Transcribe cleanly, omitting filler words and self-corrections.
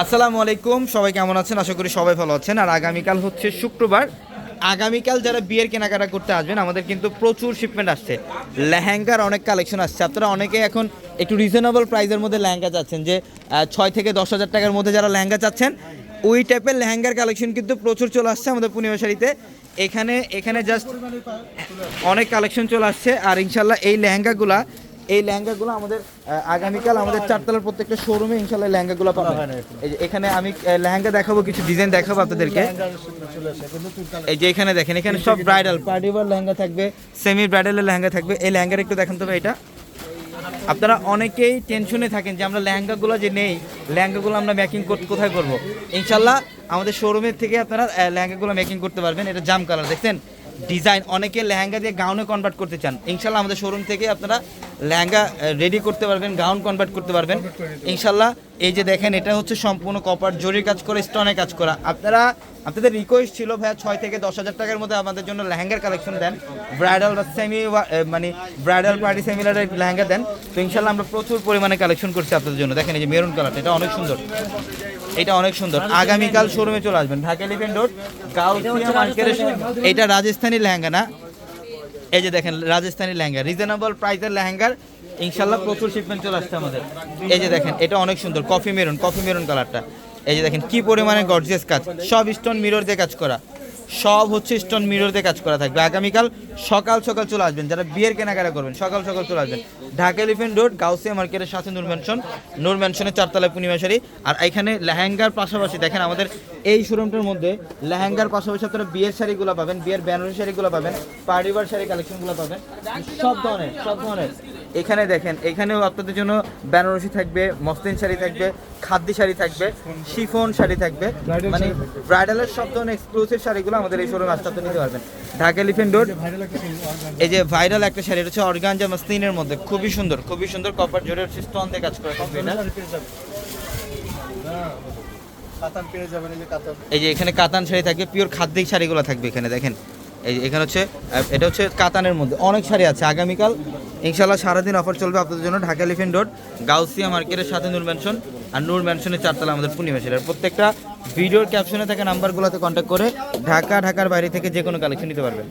আসসালামু আলাইকুম, সবাই কেমন আছেন? আশা করি সবাই ভালো আছেন। আর আগামীকাল হচ্ছে শুক্রবার। আগামীকাল যারা বিয়ের কেনাকাটা করতে আসবেন, আমাদের কিন্তু প্রচুর শিপমেন্ট আসছে, লেহেঙ্গার অনেক কালেকশন আসছে। আপনারা অনেকে এখন একটু রিজনেবল প্রাইসের মধ্যে লেহেঙ্গা চাচ্ছেন, যে 6 থেকে 10 হাজার টাকার মধ্যে যারা লেহেঙ্গা চাচ্ছেন, ওই টাইপের লেহেঙ্গার কালেকশন কিন্তু প্রচুর চলে আসছে আমাদের পূর্ণিমা শাড়িতে। এখানে এখানে জাস্ট অনেক কালেকশন চলে আসছে। আর ইনশাল্লাহ এই লেহেঙ্গাগুলো আমাদের আগামীকাল আমাদের চারতলার প্রত্যেকটা শোরুমে ইনশাল্লাহ লেহেঙ্গাগুলো পাবেন। এই যে এখানে আমি লেহেঙ্গা দেখাবো, কিছু ডিজাইন দেখাবো আপনাদেরকে। এই যে এখানে দেখেন, এখানে সব ব্রাইডাল পার্টি ওয়্যার লেহেঙ্গা থাকবে, সেমি ব্রাইডালের লেহেঙ্গা থাকবে। এই লেহেঙ্গার একটু দেখান তবে এটা। আপনারা অনেকেই টেনশনে থাকেন যে আমরা লেহেঙ্গাগুলো যে নেই, লেহেঙ্গাগুলো আমরা মেকিং কোথায় করব। ইনশাল্লাহ আমাদের শোরুমের থেকে আপনারা লেহেঙ্গাগুলো মেকিং করতে পারবেন। এটা জাম কালার দেখছেন, ডিজাইন। অনেকে লেহেঙ্গা দিয়ে গাউনে কনভার্ট করতে চান, ইনশাল্লাহ আমাদের শোরুম থেকে আপনারা লেহেঙ্গা রেডি করতে পারবেন, গাউন কনভার্ট করতে পারবেন ইনশাল্লাহ। এই যে দেখেন, এটা হচ্ছে সম্পূর্ণ কপার জরির কাজ করে, স্টোনে কাজ করা। আপনাদের রিকোয়েস্ট ছিল ভাইয়া 6 থেকে 10 হাজার টাকার মধ্যে আমাদের জন্য লেহেঙ্গার কালেকশন দেন, ব্রাইডাল বা মানে ব্রাইডাল পার্টি সেমিলারের লেহেঙ্গা দেন। তো ইনশাল্লাহ আমরা প্রচুর পরিমাণে কালেকশন করছি আপনাদের জন্য। দেখেন এই যে মেরুন কালারটা, এটা অনেক সুন্দর, এটা অনেক সুন্দর। আগামীকাল শোরুমে চলে আসবেন, ঢাকা এলিফ্যান্ট রোড গাউসিয়া মার্কেটের। এটা রাজস্থানী লেহেঙ্গা না? এই যে দেখেন রাজস্থানী লেহেঙ্গা, রিজনেবল প্রাইসের লেহেঙ্গার ইনশাল্লাহ প্রচুর শিপমেন্ট চলে আসছে আমাদের। এই যে দেখেন, এটা অনেক সুন্দর, কফি মেরুন কালারটা। এই যে দেখেন কি পরিমাণে গর্জিয়াস কাজ, সব স্টোন মিরর দিয়ে কাজ করা, সব হচ্ছে স্টোন মিরর দিয়ে কাজ করা থাকবে। আগামীকাল সকাল সকাল চলে আসবেন, যারা বিয়ের কেনাকাটা করবেন সকাল সকাল চলে আসবেন। ঢাকা এলিফ্যান্ট রোড গাউসিয়া মার্কেটের সাথে নূর ম্যানশনের চারতলায় পূর্ণিমা শাড়ি। আর এখানে লেহেঙ্গার পাশাপাশি দেখেন, আমাদের এই শোরুমটার মধ্যে লেহেঙ্গার পাশাপাশি আপনারা বিয়ের শাড়িগুলো পাবেন, বিয়ের বেনারসি শাড়িগুলো পাবেন, পার্টিওয়ার শাড়ি কালেকশনগুলো পাবেন, সব ধরনের। এখানে দেখেন, এখানেও আপনাদের জন্য বেনারসি থাকবে, মসলিন শাড়ি থাকবে, খাদ্যি শাড়ি থাকবে, শিফন শাড়ি থাকবে, মানে ব্রাইডালের সব ধরনের এক্সক্লুসিভ শাড়িগুলো আমাদের এই শোরুমে আসতে নিতে পারবেন। Dhaka elephant road. এই যে ভাইরাল একটা শাড়ি, এটা হচ্ছে অর্গানজা মসলিনের মধ্যে, খুবই সুন্দর কপার জোরের স্টোন দিয়ে কাজ করা থাকবে এটা। এই যে এখানে কাতান শাড়ি থাকবে, পিওর খাদ্যিক শাড়িগুলো থাকবে এখানে দেখেন। এই এখানে হচ্ছে, এটা হচ্ছে কাতানের মধ্যে অনেক শাড়ি আছে। আগামীকাল ইনশাল্লাহ সারাদিন অফার চলবে আপনাদের জন্য। ঢাকা এলিফ্যান্ট রোড গাউসিয়া মার্কেটের সাথে নূর ম্যানশন, আর নূর ম্যানশনের চারতলা আমাদের পূর্ণিমা শাড়ি। প্রত্যেকটা ভিডিওর ক্যাপশনে থাকা নাম্বারগুলোতে কন্ট্যাক্ট করে ঢাকার বাইরে থেকে যে কোনো কালেকশন নিতে পারবেন।